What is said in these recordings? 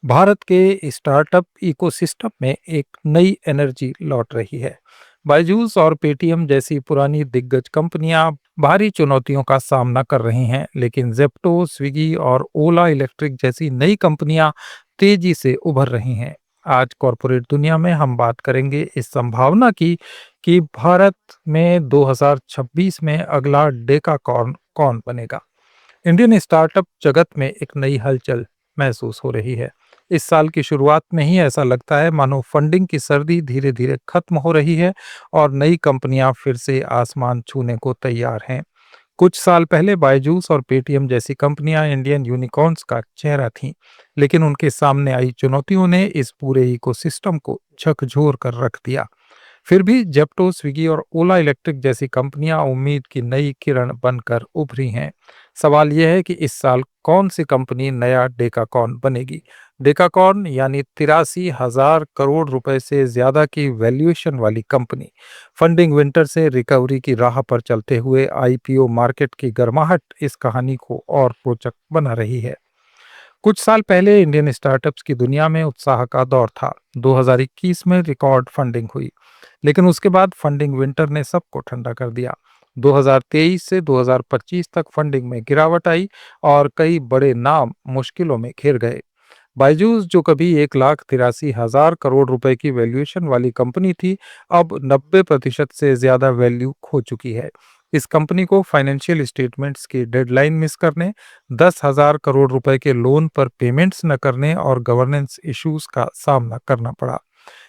भारत के startup ecosystem में एक नई एनर्जी लौट रही है। बायजूस और पेटीएम जैसी पुरानी दिग्गज कंपनियां भारी चुनौतियों का सामना कर रही हैं, लेकिन जेप्टो, स्विगी और ओला इलेक्ट्रिक जैसी नई कंपनियां तेजी से उभर रही हैं। आज कॉरपोरेट दुनिया में हम बात करेंगे इस संभावना की कि भारत में 2026 में अगला डेकाकॉर्न कौन बनेगा। इंडियन स्टार्टअप जगत में एक नई हलचल महसूस हो रही है। इस साल की शुरुआत में ही ऐसा लगता है मानो फंडिंग की सर्दी धीरे धीरे खत्म हो रही है और नई कंपनियां फिर से आसमान छूने को तैयार हैं। कुछ साल पहले बायजूस और पेटीएम जैसी कंपनियां इंडियन यूनिकॉर्न्स का चेहरा थीं, लेकिन उनके सामने आई चुनौतियों ने इस पूरे इकोसिस्टम को झकझोर कर रख दिया। फिर भी जेप्टो, स्विगी और ओला इलेक्ट्रिक जैसी कंपनियां उम्मीद की नई किरण बनकर उभरी हैं। सवाल यह है कि इस साल कौन सी कंपनी नया डेकाकॉर्न बनेगी। डेकाकॉर्न यानी 83,000 करोड़ रुपए से ज्यादा की वैल्यूएशन वाली कंपनी। फंडिंग विंटर से रिकवरी की राह पर चलते हुए आईपीओ मार्केट की गर्माहट इस कहानी को और रोचक बना रही है। कुछ साल पहले इंडियन स्टार्टअप्स की दुनिया में उत्साह का दौर था। 2021 में रिकॉर्ड फंडिंग हुई, लेकिन उसके बाद फंडिंग विंटर ने सबको ठंडा कर दिया। 2023 से 2025 तक फंडिंग में गिरावट आई और कई बड़े नाम मुश्किलों में घिर गए। बायजूस, जो कभी 1,83,000 करोड़ रुपए की वैल्यूएशन वाली कंपनी थी, अब 90% से ज्यादा वैल्यू खो चुकी है। इस कंपनी को फाइनेंशियल स्टेटमेंट्स की डेडलाइन मिस करने, 10,000 करोड़ रुपए के लोन पर पेमेंट्स न करने और गवर्नेंस इश्यूज का सामना करना पड़ा।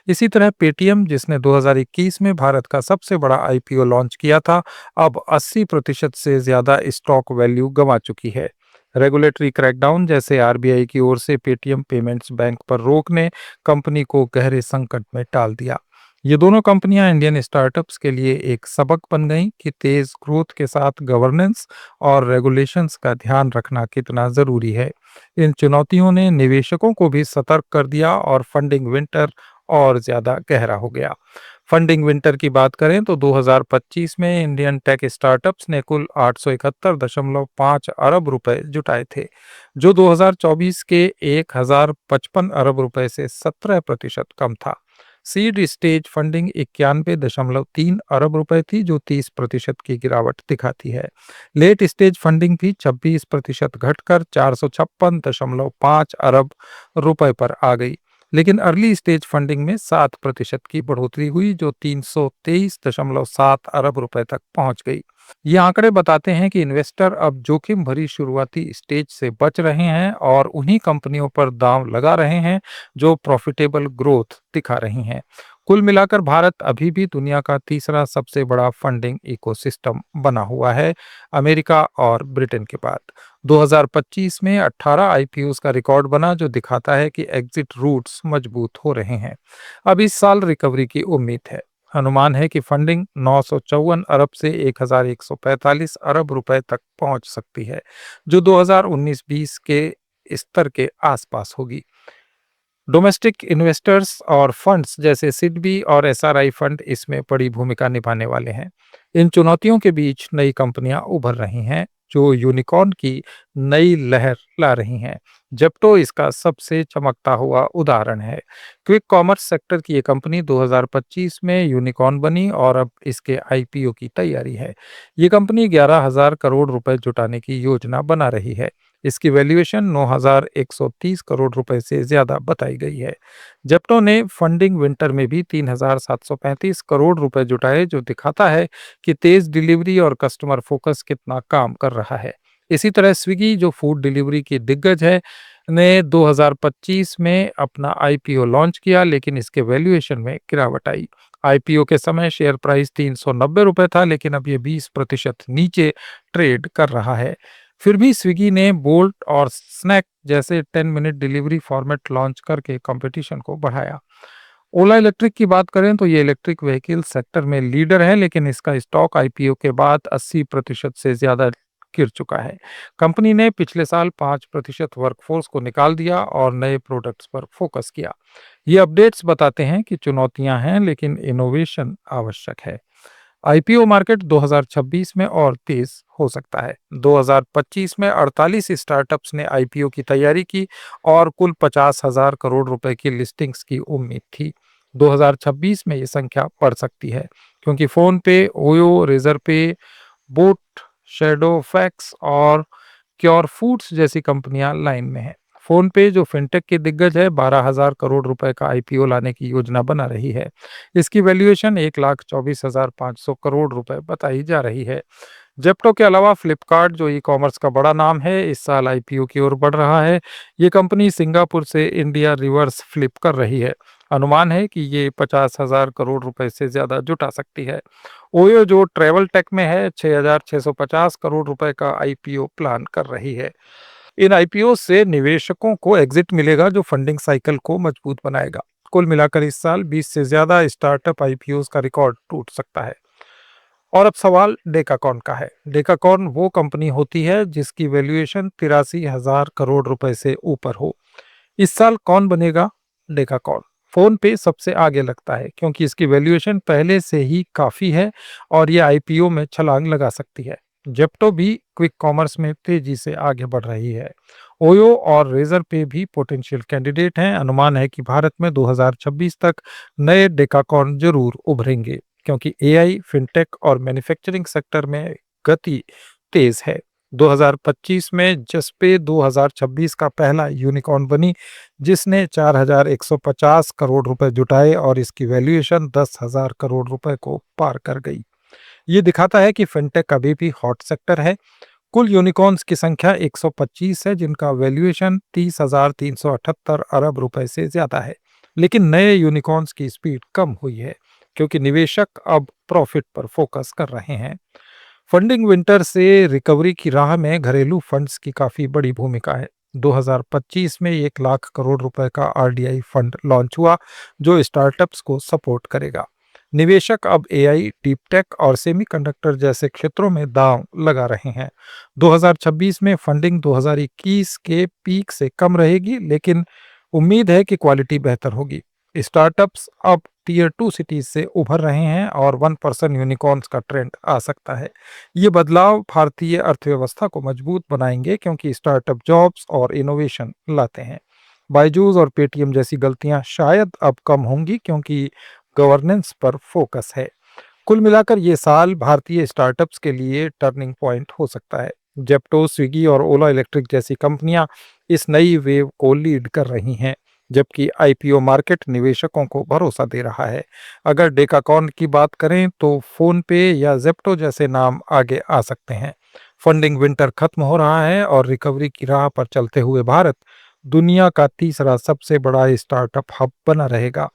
इसी तरह पेटीएम, जिसने 2021 में भारत का सबसे बड़ा आईपीओ लॉन्च किया था, अब 80% से ज्यादा स्टॉक वैल्यू गंवा चुकी है। रेगुलेटरी क्रैकडाउन जैसे आरबीआई की ओर से पेटीएम पेमेंट्स बैंक पर रोक ने कंपनी को गहरे संकट में डाल दिया। ये दोनों कंपनियां इंडियन स्टार्टअप्स के लिए एक सबक बन गईं कि तेज ग्रोथ के साथ गवर्नेंस और रेगुलेशंस का ध्यान रखना कितना जरूरी है। इन चुनौतियों ने निवेशकों को भी सतर्क कर दिया और फंडिंग विंटर और ज्यादा गहरा हो गया। फंडिंग विंटर की बात करें तो 2025 में इंडियन टेक स्टार्टअप्स ने कुल 871.5 अरब रुपए जुटाए थे, जो 2024 के 1,055 अरब रुपए से 17% कम था। सीड स्टेज फंडिंग 91.3 अरब रुपए थी, जो 30% की गिरावट दिखाती है। लेट स्टेज फंडिंग भी 26% घटकर 456.5 अरब रुपए पर आ गई। लेकिन अर्ली स्टेज फंडिंग में 7% की बढ़ोतरी हुई, जो 323.7 अरब रुपए तक पहुंच गई। ये आंकड़े बताते हैं कि इन्वेस्टर अब जोखिम भरी शुरुआती स्टेज से बच रहे हैं और उन्हीं कंपनियों पर दांव लगा रहे हैं जो प्रॉफिटेबल ग्रोथ दिखा रही हैं। कुल मिलाकर भारत अभी भी दुनिया का तीसरा सबसे बड़ा फंडिंग इकोसिस्टम बना हुआ है, अमेरिका और ब्रिटेन के बाद। 2025 में 18 आईपीओस का रिकॉर्ड बना, जो दिखाता है कि एग्जिट रूट्स मजबूत हो रहे हैं। अब इस साल रिकवरी की उम्मीद है। अनुमान है कि फंडिंग 954 अरब से 1,145 अरब रुपए तक पहुंच सकती है, जो 2019-20 के स्तर के आसपास होगी। डोमेस्टिक इन्वेस्टर्स और फंड्स जैसे सिडबी और एसआरआई फंड इसमें बड़ी भूमिका निभाने वाले हैं। इन चुनौतियों के बीच नई कंपनियां उभर रही हैं, जो यूनिकॉर्न की नई लहर ला रही हैं। जेप्टो इसका सबसे चमकता हुआ उदाहरण है। क्विक कॉमर्स सेक्टर की ये कंपनी 2025 में यूनिकॉर्न बनी और अब इसके आईपीओ की तैयारी है। ये कंपनी 11,000 करोड़ रुपए जुटाने की योजना बना रही है। इसकी वैल्यूएशन 9,130 करोड़ रुपए से ज्यादा बताई गई है। जेप्टो ने फंडिंग विंटर में भी 3,735 करोड़ रुपए जुटाए, जो दिखाता है कि तेज डिलीवरी और कस्टमर फोकस कितना काम कर रहा है। इसी तरह स्विगी, जो फूड डिलीवरी की दिग्गज है, ने 2025 में अपना आईपीओ लॉन्च किया, लेकिन इसके वैल्यूएशन में गिरावट आई। आईपीओ के समय शेयर प्राइस 390 रुपए था, लेकिन अब ये 20% नीचे ट्रेड कर रहा है। फिर भी स्विगी ने बोल्ट और स्नैक जैसे 10 मिनट डिलीवरी फॉर्मेट लॉन्च करके कंपटीशन को बढ़ाया। ओला इलेक्ट्रिक की बात करें तो ये इलेक्ट्रिक व्हीकल सेक्टर में लीडर है, लेकिन इसका स्टॉक आईपीओ के बाद 80% से ज्यादा गिर चुका है। कंपनी ने पिछले साल 5% वर्कफोर्स को निकाल दिया और नए प्रोडक्ट्स पर फोकस किया। ये अपडेट्स बताते हैं कि चुनौतियां हैं, लेकिन इनोवेशन आवश्यक है। आईपीओ मार्केट 2026 में और तेज हो सकता है। 2025 में 48 स्टार्टअप्स ने आईपीओ की तैयारी की और कुल 50,000 करोड़ रुपए की लिस्टिंग्स की उम्मीद थी। 2026 में ये संख्या बढ़ सकती है क्योंकि फोन पे, ओयो, रेजर पे, बोट, शेडो फैक्स और क्योर फूड्स जैसी कंपनियां लाइन में हैं। फोन पे, जो फिनटेक के दिग्गज है, 12,000 करोड़ रुपए का आईपीओ लाने की योजना बना रही है। इसकी वैल्यूएशन 1,24,500 करोड़ रुपए बताई जा रही है। जेप्टो के अलावा फ्लिपकार्ट, जो ई कॉमर्स का बड़ा नाम है, इस साल आईपीओ की ओर बढ़ रहा है। ये कंपनी सिंगापुर से इंडिया रिवर्स फ्लिप कर रही है। अनुमान है कि ये 50,000 करोड़ रुपए से ज्यादा जुटा सकती है। ओयो, जो ट्रेवल टेक में है, 6,650 करोड़ रुपए का आईपीओ प्लान कर रही है। इन आईपीओ से निवेशकों को एग्जिट मिलेगा, जो फंडिंग साइकिल को मजबूत बनाएगा। कुल मिलाकर इस साल 20 से ज्यादा स्टार्टअप आईपीओ का रिकॉर्ड टूट सकता है। और अब सवाल डेकाकॉन का है। डेकाकॉन वो कंपनी होती है जिसकी वैल्यूएशन 83,000 करोड़ रुपए से ऊपर हो। इस साल कौन बनेगा डेकाकॉन? फोन पे सबसे आगे लगता है क्योंकि इसकी वैल्यूएशन पहले से ही काफी है और ये आईपीओ में छलांग लगा सकती है। जेप्टो भी क्विक कॉमर्स में तेजी से आगे बढ़ रही है। ओयो और रेजर पे भी पोटेंशियल कैंडिडेट हैं। अनुमान है कि भारत में 2026 तक नए डेकाकॉन जरूर उभरेंगे क्योंकि एआई, फिनटेक और मैन्युफैक्चरिंग सेक्टर में गति तेज है। 2025 में जस्पे 2026 का पहला यूनिकॉर्न बनी, जिसने 4,150 करोड़ रुपए जुटाए और इसकी वैल्यूएशन 10,000 करोड़ रुपए को पार कर गई। ये दिखाता है कि फिनटेक अभी भी हॉट सेक्टर है। कुल यूनिकॉर्न्स की संख्या 125 है, जिनका वैल्यूएशन 30,378 अरब रुपए से ज्यादा है। लेकिन नए यूनिकॉर्न्स की स्पीड कम हुई है क्योंकि निवेशक अब प्रॉफिट पर फोकस कर रहे हैं। फंडिंग विंटर से रिकवरी की राह में घरेलू फंड्स की काफी बड़ी भूमिका है। 2025 में 1 लाख करोड़ रुपए का आरडीआई फंड लॉन्च हुआ, जो स्टार्टअप्स को सपोर्ट करेगा। निवेशक अब एआई, डीप टेक और सेमीकंडक्टर जैसे क्षेत्रों में दांव लगा रहे हैं। 2026 में फंडिंग 2021 के पीक से कम रहेगी, लेकिन उम्मीद है कि क्वालिटी बेहतर होगी। स्टार्टअप्स अब टीयर 2 सिटीज से उभर रहे हैं और 1% यूनिकॉर्न्स का ट्रेंड आ सकता है। ये बदलाव भारतीय अर्थव्यवस्था को मजबूत बनाएंगे क्योंकि स्टार्टअप जॉब्स और इनोवेशन लाते हैं। बायजूस और पेटीएम जैसी गलतियां शायद अब कम होंगी क्योंकि गवर्नेंस पर फोकस है। कुल मिलाकर ये साल भारतीय स्टार्टअप्स के लिए टर्निंग पॉइंट हो सकता है। जेप्टो, स्विगी और ओला इलेक्ट्रिक जैसी कंपनियां इस नई वेव को लीड कर रही हैं, जबकि आईपीओ मार्केट निवेशकों को भरोसा दे रहा है। अगर डेकाकॉन की बात करें तो फोन पे या जेप्टो जैसे नाम आगे आ सकते हैं। फंडिंग विंटर खत्म हो रहा है और रिकवरी की राह पर चलते हुए भारत दुनिया का तीसरा सबसे बड़ा स्टार्टअप हब बना रहेगा।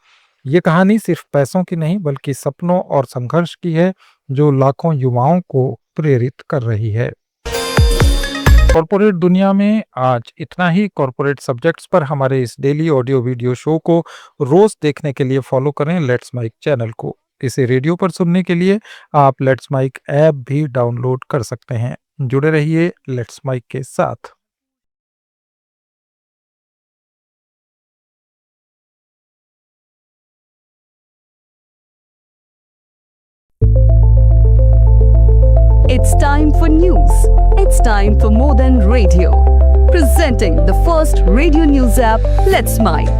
ये कहानी सिर्फ पैसों की नहीं बल्कि सपनों और संघर्ष की है, जो लाखों युवाओं को प्रेरित कर रही है। कॉर्पोरेट दुनिया में आज इतना ही। कॉर्पोरेट सब्जेक्ट्स पर हमारे इस डेली ऑडियो वीडियो शो को रोज देखने के लिए फॉलो करें लेट्स माइक चैनल को। इसे रेडियो पर सुनने के लिए आप लेट्स माइक ऐप भी डाउनलोड कर सकते हैं। जुड़े रहिए लेट्स माइक के साथ। It's time for news. It's time for more than radio. Presenting the first radio news app, Let's Mike.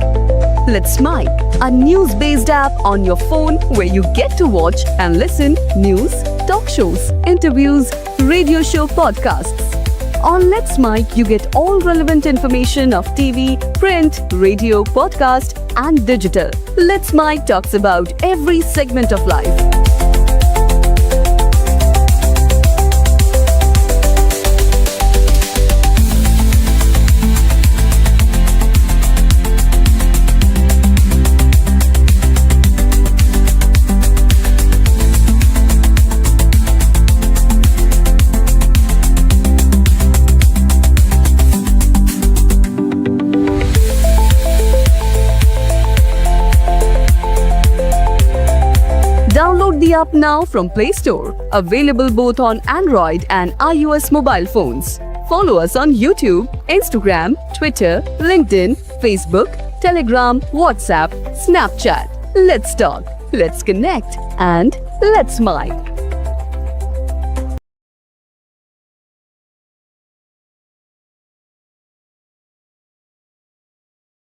Let's Mike, a news-based app on your phone where you get to watch and listen news, talk shows, interviews, radio show podcasts. On Let's Mike, you get all relevant information of TV, print, radio, podcast, and digital. Let's Mike talks about every segment of life. Download the app now from Play Store. Available both on Android and iOS mobile phones. Follow us on YouTube, Instagram, Twitter, LinkedIn, Facebook, Telegram, WhatsApp, Snapchat. Let's talk, let's connect, and let's Mike.